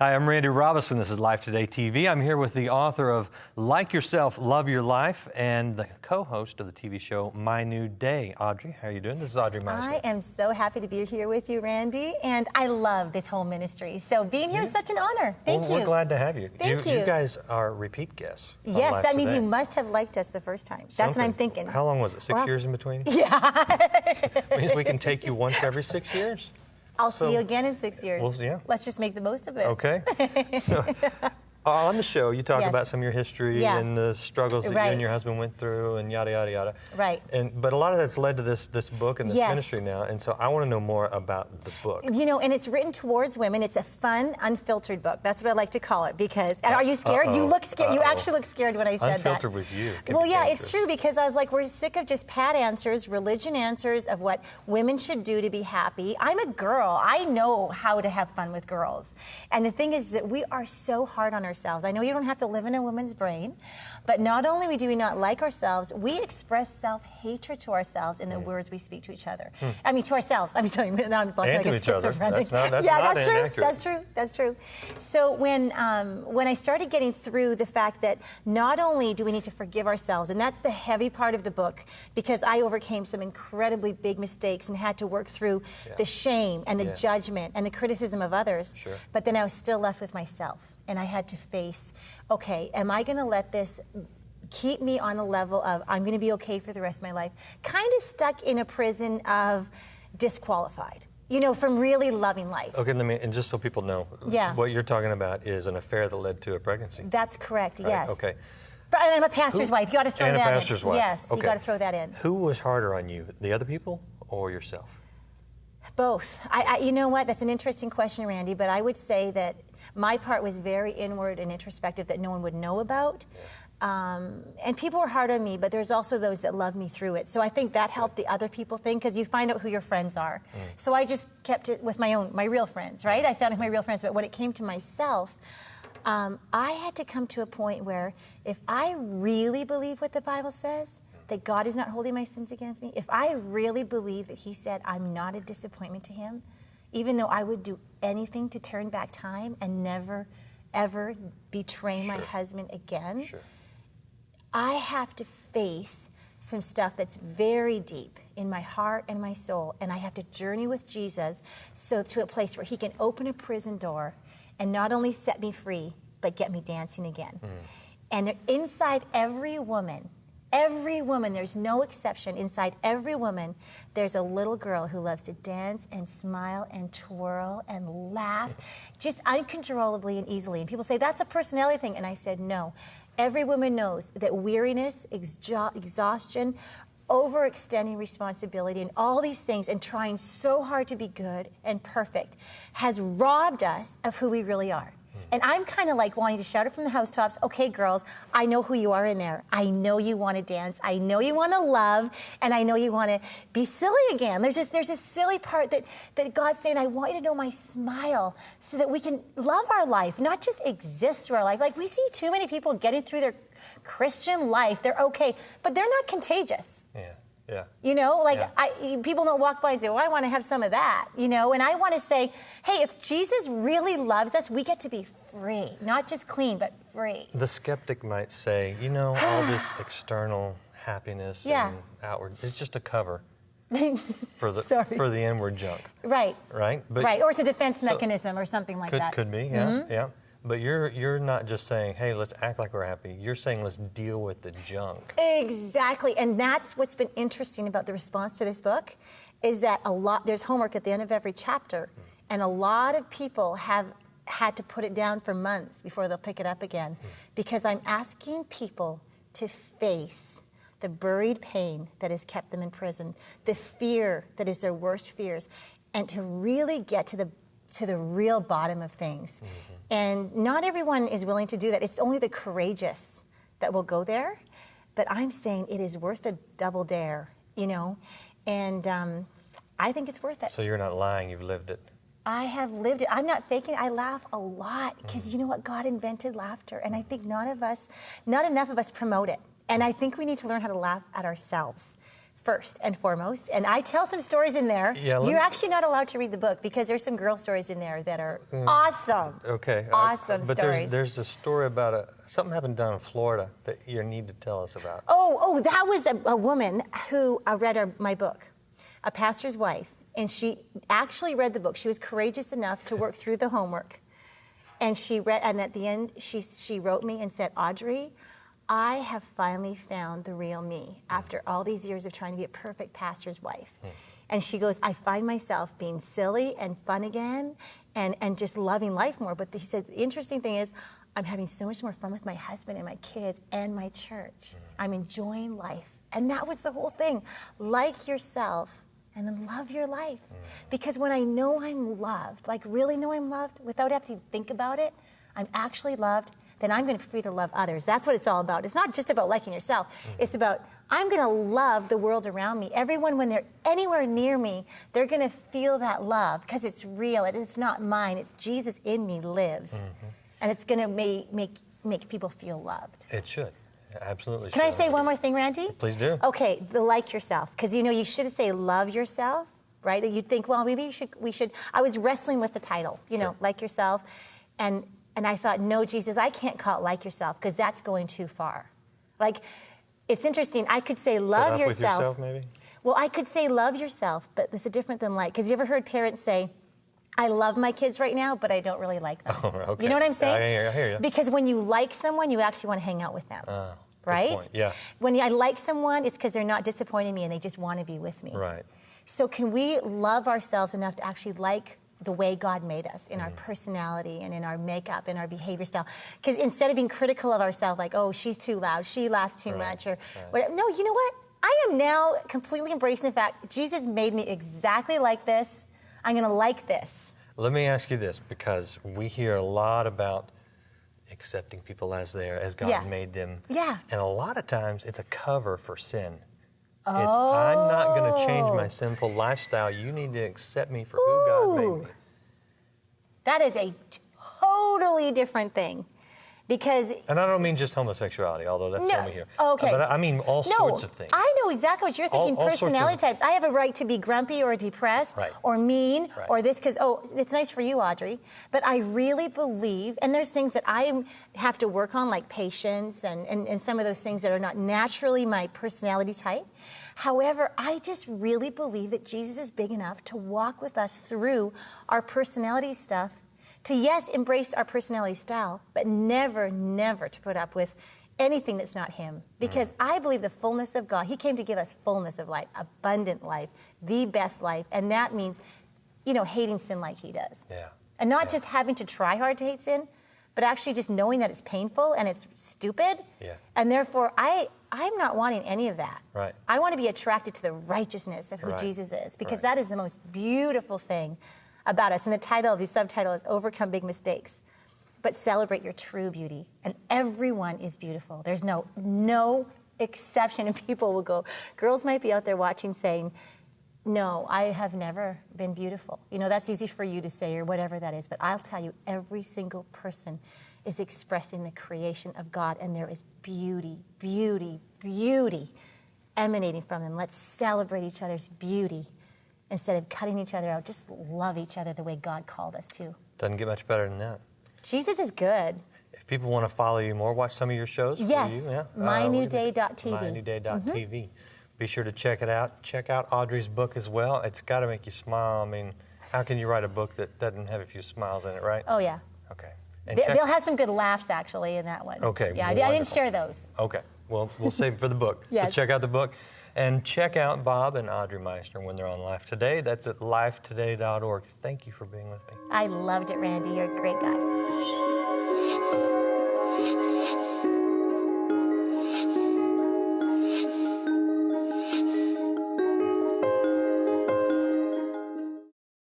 Hi, I'm Randy Robison. This is Life Today TV. I'm here with the author of Like Yourself, Love Your Life, and the co-host of the TV show My New Day. Audrey, how are you doing? This is Audrey Meisner. I am so happy to be here with you, Randy, and I love this whole ministry. So being here is such an honor. Thank you. We're glad to have you. Thank you. You guys are repeat guests. Yes, that means you must have liked us the first time. That's what I'm thinking. How long was it? 6 years in between? Yeah. Means we can take you once every 6 years? I'll see you again in 6 years. Well, yeah. Let's just make the most of this. Okay. So, on the show, you talk about some of your history and the struggles that you and your husband went through, and yada yada yada. Right. But a lot of that's led to this book and this ministry now, and so I want to know more about the book. You know, and it's written towards women. It's a fun, unfiltered book. That's what I like to call it. Because, and are you scared? You look scared. You actually look scared when I said Unfiltered with you. Well, yeah, it's true, because I was like, we're sick of just pat answers, religion answers of what women should do to be happy. I'm a girl. I know how to have fun with girls. And the thing is that we are so hard on ourselves. I know you don't have to live in a woman's brain, but not only do we not like ourselves, we express self-hatred to ourselds in the words we speak to each other. I mean, to ourselves. I'm saying, now I'm like a schizophrenic. That's true. inaccurate. That's true. That's true. So when I started getting through the fact that not only do we need to forgive ourselves, and that's the heavy part of the book, because I overcame some incredibly big mistakes and had to work through the shame and the judgment and the criticism of others, but then I was still left with myself. And I had to face, okay, am I going to let this keep me on a level of I'm going to be okay for the rest of my life? Kind of stuck in a prison of disqualified, you know, from really loving life. Okay, and just so people know, what you're talking about is an affair that led to a pregnancy. That's correct, yes. Okay. But I'm a pastor's wife. You got to throw that in. And a pastor's wife. Yes, you got to throw that in. Who was harder on you, the other people or yourself? Both. You know what? That's an interesting question, Randy, but I would say that my part was very inward and introspective that no one would know about. And people were hard on me, but there's also those that love me through it. So I think that helped the other people think, because you find out who your friends are. So I just kept it with my real friends, right? I found my real friends, but when it came to myself, I had to come to a point where if I really believe what the Bible says, that God is not holding my sins against me, if I really believe that He said I'm not a disappointment to Him, even though I would do anything to turn back time and never, ever betray my husband again, I have to face some stuff that's very deep in my heart and my soul, and I have to journey with Jesus to a place where He can open a prison door and not only set me free, but get me dancing again. And inside every woman, there's no exception, inside every woman, there's a little girl who loves to dance and smile and twirl and laugh just uncontrollably and easily. And people say, that's a personality thing. And I said, no. Every woman knows that weariness, exhaustion, overextending responsibility, and all these things, and trying so hard to be good and perfect, has robbed us of who we really are. And I'm kind of like wanting to shout it from the housetops, okay, girls, I know who you are in there. I know you want to dance. I know you want to love. And I know you want to be silly again. There's this silly part that God's saying, I want you to know my smile so that we can love our life, not just exist through our life. Like, we see too many people getting through their Christian life. They're okay, but they're not contagious. Yeah. You know, like people don't walk by and say, well, I want to have some of that, you know, and I want to say, hey, if Jesus really loves us, we get to be free, not just clean, but free. The skeptic might say, you know, all this external happiness and outward, it's just a cover for the inward junk. Right. Right? But, or it's a defense mechanism or something like that. Could be, yeah. But you're not just saying, hey, let's act like we're happy. You're saying, let's deal with the junk. Exactly. And that's what's been interesting about the response to this book, is that there's homework at the end of every chapter. And a lot of people have had to put it down for months before they'll pick it up again. Because I'm asking people to face the buried pain that has kept them in prison, the fear that is their worst fears, and to really get to the real bottom of things. And not everyone is willing to do that. It's only the courageous that will go there. But I'm saying it is worth a double dare, you know. And I think it's worth it. So you're not lying, you've lived it. I have lived it. I'm not faking it. I laugh a lot because you know what? God invented laughter. And I think not enough of us promote it. And I think we need to learn how to laugh at ourselves first and foremost. And I tell some stories in there. Yeah, You're actually not allowed to read the book because there's some girl stories in there that are awesome. Okay. Awesome but stories. there's a story about something happened down in Florida that you need to tell us about. Oh, that was a woman who read my book, a pastor's wife. And she actually read the book. She was courageous enough to work through the homework. And she read, and at the end, she wrote me and said, Audrey, I have finally found the real me after all these years of trying to be a perfect pastor's wife. And she goes, I find myself being silly and fun again and just loving life more. But he said, the interesting thing is, I'm having so much more fun with my husband and my kids and my church. I'm enjoying life. And that was the whole thing. Like yourself and then love your life. Because when I know I'm loved, like really know I'm loved, without having to think about it, I'm actually loved, then I'm going to be free to love others. That's what it's all about. It's not just about liking yourself. It's about, I'm going to love the world around me. Everyone, when they're anywhere near me, they're going to feel that love because it's real. It's not mine. It's Jesus in me lives. And it's going to make people feel loved. It should. Absolutely. Can I say one more thing, Randy? Please do. Okay, the like yourself. Because, you should say love yourself, right? You'd think, well, maybe we should. I was wrestling with the title, like yourself. And I thought, no, Jesus, I can't call it like yourself because that's going too far. Like, it's interesting. I could say love yourself. With yourself, maybe? Well, I could say love yourself, but it's different than like. Because you ever heard parents say, I love my kids right now, but I don't really like them. Oh, okay. You know what I'm saying? I hear you. Because when you like someone, you actually want to hang out with them. Right? Good point. Yeah. When I like someone, it's because they're not disappointing me and they just want to be with me. Right. So can we love ourselves enough to actually like the way God made us in our personality and in our makeup and our behavior style? Because instead of being critical of ourselves, like, oh, she's too loud, she laughs too much, or whatever. No, you know what? I am now completely embracing the fact Jesus made me exactly like this. I'm going to like this. Let me ask you this, because we hear a lot about accepting people as they are, as God made them. Yeah. And a lot of times it's a cover for sin. It's, I'm not going to change my sinful lifestyle. You need to accept me for who God made me. That is a totally different thing. Because... And I don't mean just homosexuality, although that's only here. Okay. But I mean all sorts of things. I know exactly what you're thinking, all personality types. I have a right to be grumpy or depressed or mean or this because, it's nice for you, Audrey. But I really believe, and there's things that I have to work on, like patience and some of those things that are not naturally my personality type. However, I just really believe that Jesus is big enough to walk with us through our personality stuff, to, yes, embrace our personality style, but never, never to put up with anything that's not him. Because I believe the fullness of God, he came to give us fullness of life, abundant life, the best life. And that means, hating sin like he does. Yeah. And not just having to try hard to hate sin, but actually just knowing that it's painful and it's stupid. Yeah. And therefore, I'm not wanting any of that. Right. I want to be attracted to the righteousness of who Jesus is, because that is the most beautiful thing about us. And the subtitle is Overcome Big Mistakes, but celebrate your true beauty. And everyone is beautiful. There's no exception. And people will go, girls might be out there watching saying, no, I have never been beautiful. That's easy for you to say or whatever that is. But I'll tell you, every single person is expressing the creation of God. And there is beauty, beauty, beauty emanating from them. Let's celebrate each other's beauty. Instead of cutting each other out, just love each other the way God called us to. Doesn't get much better than that. Jesus is good. If people want to follow you more, watch some of your shows. Yes, mynewday.tv. mynewday.tv. Be sure to check it out. Check out Audrey's book as well. It's got to make you smile. I mean, how can you write a book that doesn't have a few smiles in it, right? Oh, yeah. Okay. They'll have some good laughs, actually, in that one. Okay. Yeah, I didn't share those. Okay. Well, we'll save it for the book. Yes. So check out the book. And check out Bob and Audrey Meisner when they're on Life Today. That's at lifetoday.org. Thank you for being with me. I loved it, Randy. You're a great guy.